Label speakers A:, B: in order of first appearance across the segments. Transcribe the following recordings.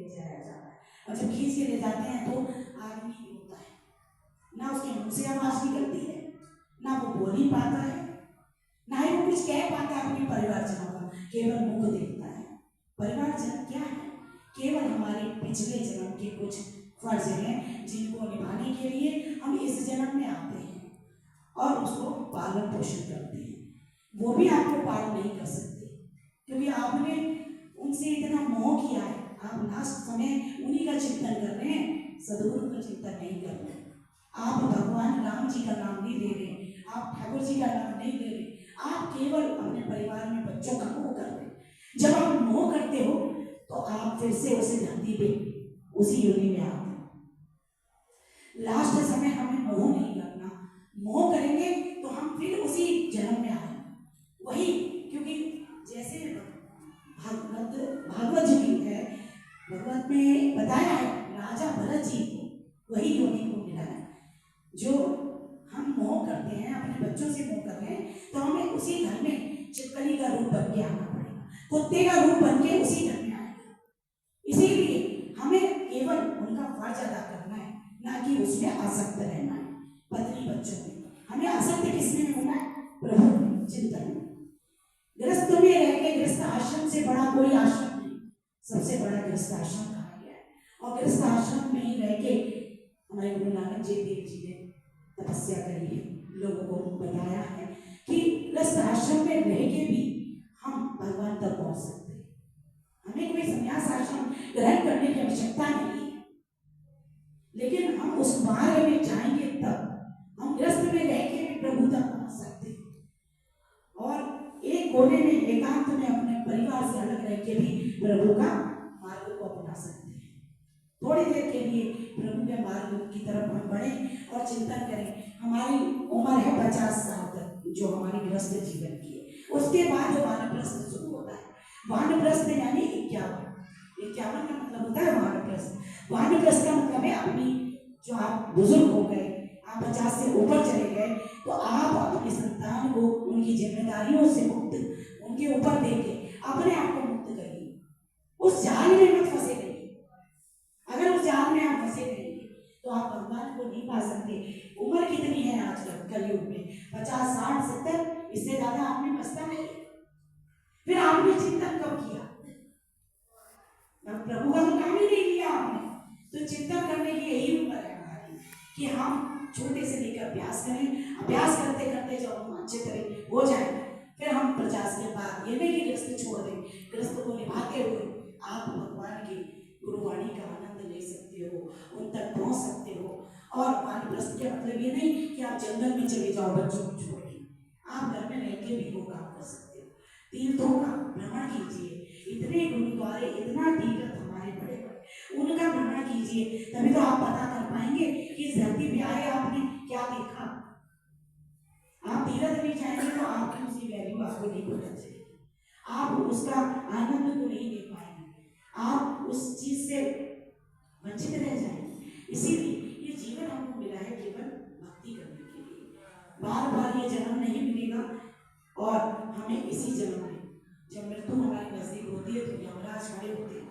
A: ले जाया जाता है, और जब खींच के ले जाते हैं तो आदमी होता है ना, उसके मुंह से आवाज निकलती है, ना वो बोल ही पाता है, ना ही वो कुछ कह पाता है अपने परिवारजनों का, केवल मुख देखता है। परिवारजन क्या है? केवल हमारे पिछले जन्म के कुछ फर्ज हैं जिनको निभाने के लिए हम इस जन्म में आते हैं और उसको पालन पोषण करते हैं। वो भी आपको पालन नहीं कर सकते क्योंकि आपने उनसे इतना मोह किया है। आप लास्ट समय उन्हीं का चिंतन कर रहे हैं, सदगुरु का चिंतन नहीं कर रहे। आप भगवान राम जी का नाम नहीं ले रहे, आप ठाकुर जी का नाम नहीं ले रहे, आप केवल अपने परिवार में बच्चों का मोह कर रहे। जब आप मोह करते हो तो आप फिर से उसी धरती पे उसी योनि में आते हो। लास्ट समय हमें मोह नहीं करना, मोह करेंगे तो हम फिर उसी जन्म में आए वही, क्योंकि जैसे भागवत जी है, भगवत में बताया है राजा भरत जी को वही योनि को मिला है। जो हम मोह करते हैं, अपने बच्चों से मोह कर रहे हैं, तो हमें उसी घर में छिपकली का रूप बन के आना पड़ेगा, कुत्ते का रूप बन के उसी घर में आएगा। इसीलिए हमें केवल उनका फर्ज अदा करना है, ना कि उसमें आसक्त रहना है। पत्नी बच्चों में हमें आसक्त किसमें होना है? प्रभु चिंतन में। गृहस्थ में रह के, गृहस्थ आश्रम से बड़ा कोई आश्रम नहीं, सबसे बड़ा गृहस्थ आश्रम कहा गया है। और गृहस्थ आश्रम में ही रह के हमारे गुरु नानक जी देव जी ने तपस्या करी है, लोगों को बताया है कि गृहस्थ आश्रम में रह के भी हम भगवान तक पहुंच सकते हैं। हमें कोई संन्यास आश्रम ग्रहण करने की आवश्यकता नहीं है, लेकिन हम उस मार्ग में जाएंगे तब हम गृहस्थ में रह के भी प्रभु तक पहुंच सकते हैं, और एक कोने में एकांत में अपने परिवार से अलग रह के भी प्रभु का मार्ग को अपना सकते हैं। थोड़ी देर के लिए प्रभु के मार्ग की तरफ हम बढ़े और चिंतन करें। हमारी उम्र है 50 साल तक जो हमारी गृहस्थ जीवन की है, उसके बाद वानप्रस्थ शुरू होता है। वानप्रस्थ यानी 51 का मतलब होता है वानप्रस्थ। वानप्रस्थ का मतलब है अपनी, जो आप बुजुर्ग हो गए, आप 50 से ऊपर चले गए, तो आप अपनी संतान को उनकी जिम्मेदारियों से मुक्त, उनके ऊपर देके अपने आप को मुक्त करिए। उस जाल में मत फंसे रहिए। अगर उस जाल में आप फंसे रहेंगे तो आप भगवान को नहीं पा सकते। उम्र कितनी है आजकल कलयुग में? 50, 60, 70, इससे ज्यादा आपने बचता नहीं। फिर आपने चिंतन कब किया? प्रभु का तो काम ही नहीं लिया आपने, तो चिंतन करने की यही उम्र है हमारी कि हम छोटे से लेकर अभ्यास करें। अभ्यास करते करते जब हम अच्छे तरह हो जाए, फिर हम 50 के बाद ये नहीं कि गृहस्थ छोड़ दें, गृहस्थ को निभाते हुए आप भगवान की गुरुवाणी का आनंद ले सकते हो, उन तक पहुंच सकते हो। और वानप्रस्थ का मतलब ये नहीं कि आप जंगल में चले जाओ बच्चों को छोड़ के, आप घर में रह के भी वो काम कर सकते हो। तीर्थों का भ्रमण कीजिए, इतने गुरुद्वारे, इतना तीर्थ हमारे बड़े बड़े, उनका भ्रमण कीजिए, तभी तो आप पता कर पाएंगे कि इस धरती पे आए आपने क्या देखा। आप तीर्थ नहीं जाएंगे तो आपकी उसकी वैल्यू आपको नहीं पता चलेगी, आप उसका आनंद को नहीं ले पाएंगे, आप उस चीज से वंचित रह जाएंगे। इसीलिए ये जीवन हमको मिला है केवल भक्ति करने के लिए। बार बार ये जन्म नहीं मिलेगा, और हमें इसी जन्म में जब मृत्यु हमारे नजदीक होती है तो यमराज खड़े होते हैं।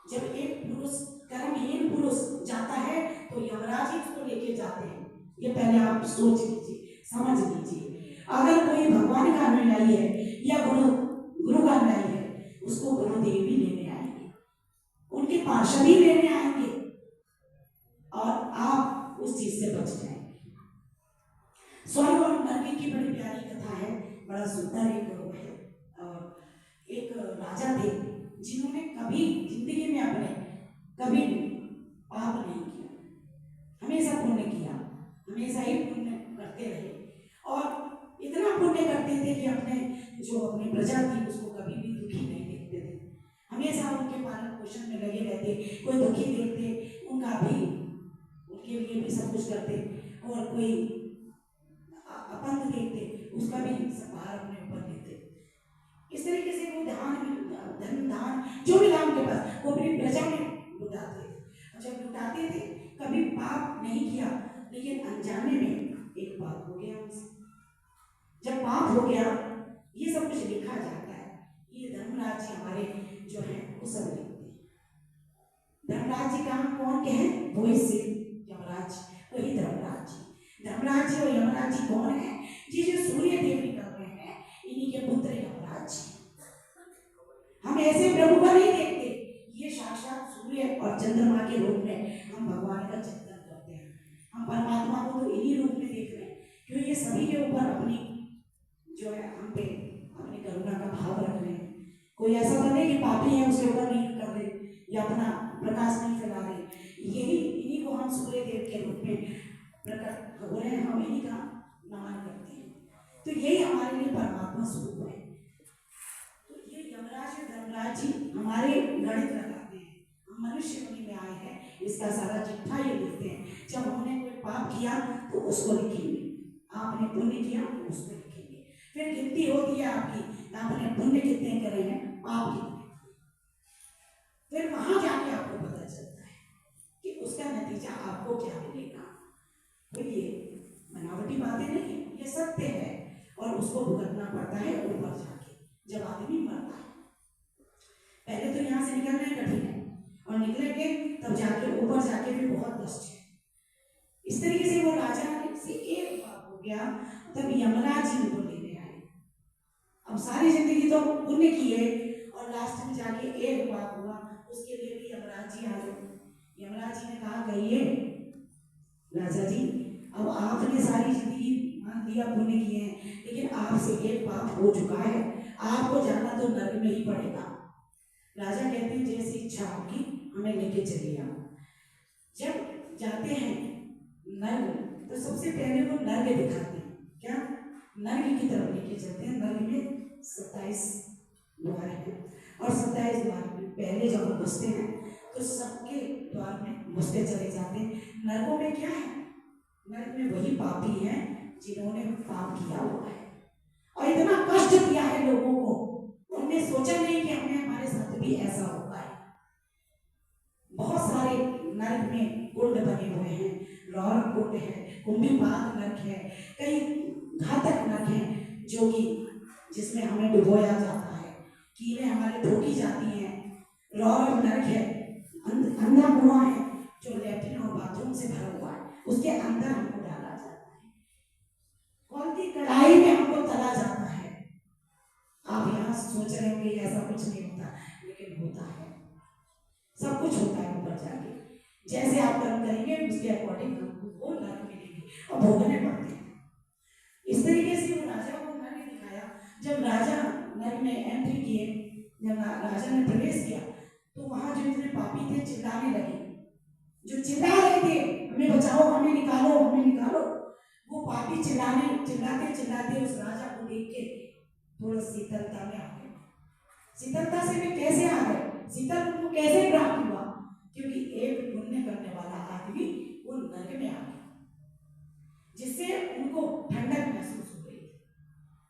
A: जब एक पुरुष, कर्महीन पुरुष जाता है तो यमराज ही उसको लेके जाते हैं। ये पहले आप सोच लीजिए, समझ लीजिए। अगर कोई भगवान का अनुयायी है या गुरु का अनुयायी है, उसको गुरुदेव ही लेने आएंगे, उनके पार्षद ही लेने आएंगे, और आप उस चीज से बच जाएंगे। स्वर्ग और नरक की बड़ी प्यारी कथा है, बड़ा सुंदर एक है। और एक राजा थे जिन्होंने कभी जिंदगी में अपने कभी पाप नहीं किया, हमेशा पुण्य किया, हमेशा ही पुण्य करते रहे, और इतना पुण्य करते थे कि अपने जो अपनी प्रजा थी उसको कभी भी दुखी नहीं देखते थे, हमेशा उनके पालन पोषण में लगे रहते। कोई दुखी देखते उनका भी, उनके लिए भी सब कुछ करते, और कोई अपंग देखते उसका भी संभार अपने ऊपर लेते। इस तरीके से वो धन दान जो भी था उनके पास, वो अपनी प्रजा में लुटाते थे। और जब लुटाते थे कभी पाप नहीं किया, लेकिन अनजाने में एक पाप हो गया उनसे। जब पाप हो गया, ये सब कुछ लिखा जाता है, ये धर्मराज हमारे जो है वो सब लिखते हैं। वही शिव यमराज, वही धर्मराज जी। धर्मराज जी और यमराज जी कौन है? ये जो सूर्य देव निकल रहे हैं, इन्हीं के पुत्र यमराज जी। हम ऐसे प्रभु को नहीं देखते, ये साक्षात सूर्य और चंद्रमा के रूप में हम भगवान का चिंतन करते हैं। हम परमात्मा को तो इन्हीं रूप में देख रहे हैं, क्योंकि ये सभी के ऊपर अपनी जो है हम पे अपनी करुणा का भाव रख रहे हैं। कोई ऐसा तो नहीं कि पापी है उसके ऊपर नहीं कर रहे या अपना प्रकाश नहीं फैला रहे। यही इन्हीं को हम सूर्य देव के रूप में प्रकट हो रहे हैं, हम इन्हीं का नमन करते हैं। तो यही हमारे लिए परमात्मा स्वरूप है। तो ये यमराज और धर्मराज जी हमारे गणित लगाते हैं। हम मनुष्य योनि में आए हैं, इसका सारा चिट्ठा ये लिखते हैं। जब हमने कोई पाप किया तो उसको लिखेंगे, आपने पुण्य किया तो उसको लिखेंगे। फिर गिनती होती है आपकी, आपने पुण्य कितने करे हैं, पाप कितने। फिर वहां जाके आपको पता चलता है कि उसका नतीजा आपको क्या मिलेगा। तो ये बनावटी बातें नहीं, ये सत्य है और उसको भुगतना पड़ता है ऊपर जाके, जब आदमी मरता है। पहले तो यहाँ से निकलना ही कठिन है, और निकलेंगे तब जाके ऊपर जाके भी बहुत कष्ट है। इस तरीके से वो राजा से एक पाप हो गया, तब यमराज जी उनको लेने आए। अब सारी जिंदगी तो पुण्य की है और लास्ट में जाके एक पाप हुआ, उसके लिए भी यमराज जी आ गए। यमराज जी ने कहा कहिए राजा जी, अब आपने सारी जिंदगी मान लिया पुण्य किए हैं, लेकिन आपसे एक पाप हो चुका है, आपको जाना तो नरक में ही पड़ेगा। राजा कहते हैं जैसी इच्छा होगी हमें लेके चलिए आप। जब जाते हैं नर्क, तो सबसे पहले वो नर्क दिखाते हैं। क्या? नर्क की तरफ लेके चलते हैं। नर्क में 27 द्वार है और 27 द्वार में पहले जब हम घुसते हैं तो सबके द्वार में घुसते चले जाते हैं। नरकों में क्या है? नरक में वही पापी हैं जिन्होंने पाप किया हुआ है और इतना कष्ट दिया है लोगों को, उन्होंने सोचा नहीं कि हमें हमारे साथ भी ऐसा होगा है। बहुत सारे नरक में कुंड बने हुए हैं, लौह कुंड है, कुंभीपाक नरक है, कई घातक नरक है जो कि जिसमें हमें डुबोया जाता है, कीड़े हमारे ठोकी जाती हैं। लौह नरक है, अंधा कुआं है जो लैट्रिन और बाथरूम से भरा हुआ है, उसके अंदर हमको डाला जाता है। कौन सी कढ़ाई में हमको तला जाता है। आप यहाँ सोच रहे होंगे ऐसा कुछ नहीं होता, लेकिन होता है, सब कुछ होता है ऊपर जाके। जैसे आप कर्म करेंगे उसके अकॉर्डिंग आपको वो नरक मिलेंगे और भोगने पड़ते हैं। इस तरीके से वो राजा को नरक दिखाया। जब राजा नरक में एंट्री किए, जब राजा ने प्रवेश किया तो वहां जो इतने पापी थे चिल्लाने लगे, जो चिल्ला रहे थे हमें बचाओ, हमें निकालो, हमें निकालो। वो पापी चिल्लाते चिल्लाते उस राजा को देख के थोड़ा शीतलता में आ गए। शीतलता से वे कैसे आ गए? शीतल उनको कैसे प्राप्त हुआ? क्योंकि एक पुण्य करने वाला आदमी वो नरक में आ गया, जिससे उनको ठंडक महसूस हो रही।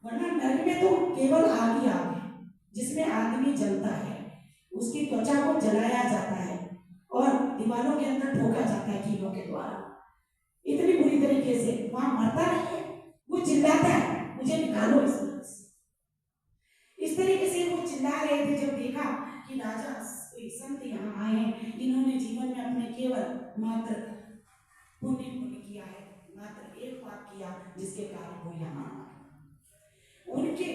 A: वरना नरक में तो केवल आग ही आग है, जिसमें आदमी जलता है, उसकी त्वचा को जलाया जाता है और दीवारों के अंदर ठोका जाता है कीलों के द्वारा। इतनी बुरी तरीके से वहां मरता नहीं है, वो चिल्लाता है मुझे निकालो इस नरक से। इस तरीके से वो चिल्ला रहे थे। जब देखा कि राजा कोई संत यहाँ आए हैं, इन्होंने जीवन में अपने केवल मात्र पुण्य किया है, मात्र एक पाप किया जिसके कारण वो यहाँ आए। उनके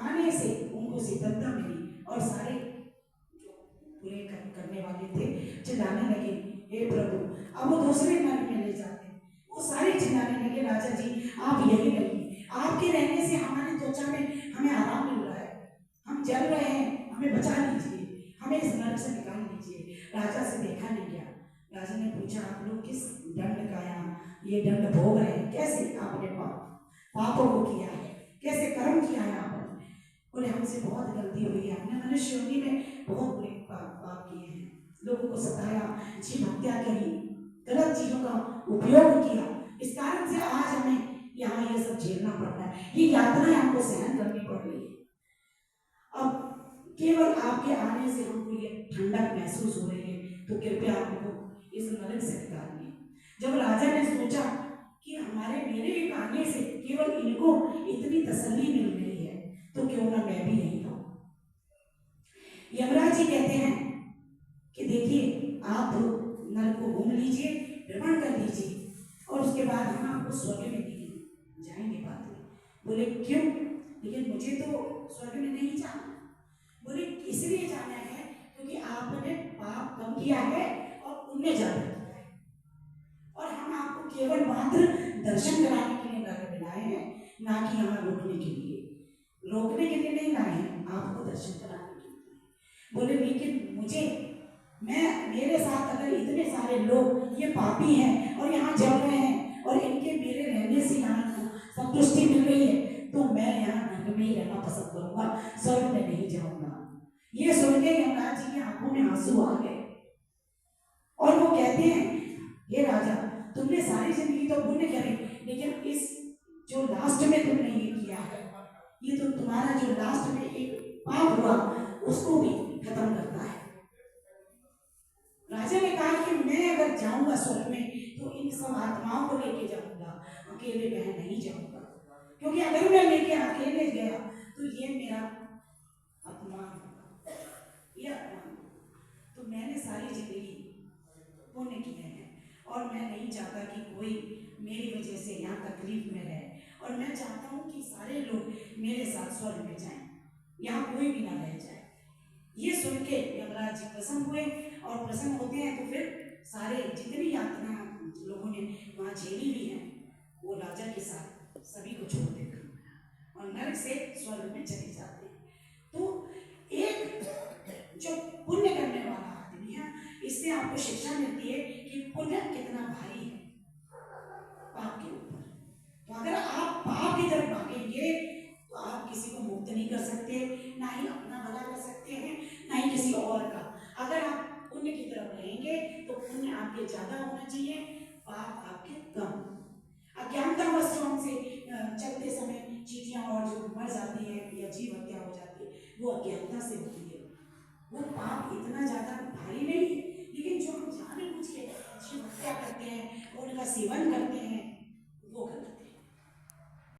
A: आने से उनको शीतलता मिली और सारे जो बुरे करने वाले थे चिल्लाने लगे हे प्रभु। अब वो दूसरे नरक में ले जाते, वो सारे चिल्लाने लगे राजा जी आप यही रहिए, आपके रहने से हमारी त्वचा में हमें आराम मिल रहा है, हम जल रहे हैं, हमें बचा लीजिए, हमें इस नरक से निकाल लीजिए। राजा से देखा नहीं गया। राजा ने पूछा आप लोग किस दंड का यहाँ ये दंड भोग रहे हैं, कैसे आपने पापों को किया है, कैसे कर्म किया है आपने? बोले हमसे बहुत गलती हुई है, हमने मनुष्य योनि में बहुत बुरे पाप किए हैं, लोगों को सताया, जीव हत्या करी, गलत चीजों का उपयोग किया, इस कारण से आज हमें यहाँ ये सब झेलना पड़ रहा है, ये यातनाएं हमको सहन करनी पड़ रही है। अब केवल आपके आने से हमको ये ठंडक महसूस हो रही है, तो कृपया आपको इस नरक से निकालिए। जब राजा ने सोचा कि हमारे मेरे एक आने से केवल इनको इतनी तसल्ली मिल रही है, तो क्यों ना मैं भी यही हूं। यमराज जी कहते हैं कि देखिए आप नरक को घूम लीजिए, भ्रमण कर लीजिए, और उसके बाद हम आपको स्वर्ग में लेके जाएंगे। बात में बोले क्यों? लेकिन मुझे तो स्वर्ग में नहीं जाना। बोले इसलिए जाना है क्योंकि आपने पाप कम किया है और पुण्य ज्यादा किया है, और हम आपको केवल मात्र दर्शन कराने के लिए नरक में लाए हैं, ना कि यहाँ रोकने के लिए। रोकने के लिए नहीं लाए हैं, आपको दर्शन कराने के लिए। बोले लेकिन मुझे, मेरे साथ अगर इतने सारे लोग ये पापी हैं और यहाँ जल रहे हैं और इनके मेरे रहने से यहाँ संतुष्टि मिल रही है, तो मैं यहाँ नरक में ही रहना पसंद करूंगा, स्वर्ग में नहीं जाऊंगा। ये सुन के यमराज जी की आंखों में आंसू आ गए और वो कहते हैं, हे राजा, तुमने सारी जिंदगी तो पुण्य करे, लेकिन इस जो लास्ट में तुमने ये किया है, ये तो तुम्हारा जो लास्ट में एक पाप हुआ उसको भी खत्म करता है। राजा ने कहा कि मैं अगर जाऊंगा स्वर्ग में तो इन सब आत्माओं को लेके जाऊंगा, अकेले मैं नहीं जाऊंगा, क्योंकि अगर मैं लेके अकेले गया तो ये मेरा अपमान होगा, ये अपमान। तो मैंने सारी जिंदगी पुण्य किए हैं और मैं नहीं चाहता कि कोई मेरी वजह से यहाँ तकलीफ में रहे, और मैं चाहता हूँ कि सारे लोग मेरे साथ स्वर्ग में जाएं, यहाँ कोई भी ना रह जाए। ये सुन के यमराज जी प्रसन्न हुए, और प्रसन्न होते हैं तो फिर सारे जितनी यातना लोगों ने वहाँ झेली भी हैं, वो राजा के साथ सभी को छोड़ देकर और नरक से स्वर्ग में चले जाते हैं। तो एक जो पुण्य करने वाला आदमी है, इससे आपको शिक्षा मिलती है कि पुण्य कितना भारी है पाप के ऊपर। तो अगर आप पाप की तरफ भागेंगे तो आप किसी को मुक्त नहीं कर सकते, ना ही अपना भला कर सकते हैं, ना ही किसी और का। अगर आप पुण्य की तरफ रहेंगे तो पुण्य आपके ज्यादा होना चाहिए, पाप आपके कम। अज्ञानतावश हमसे चलते समय चीटियां और जो मर जाती है या जीव हत्या हो जाती है, वो अज्ञानता से होती है, वो पाप इतना ज्यादा भारी नहीं है। लेकिन जो हम जाने बुझ के जीव हत्या करते हैं, उनका सेवन करते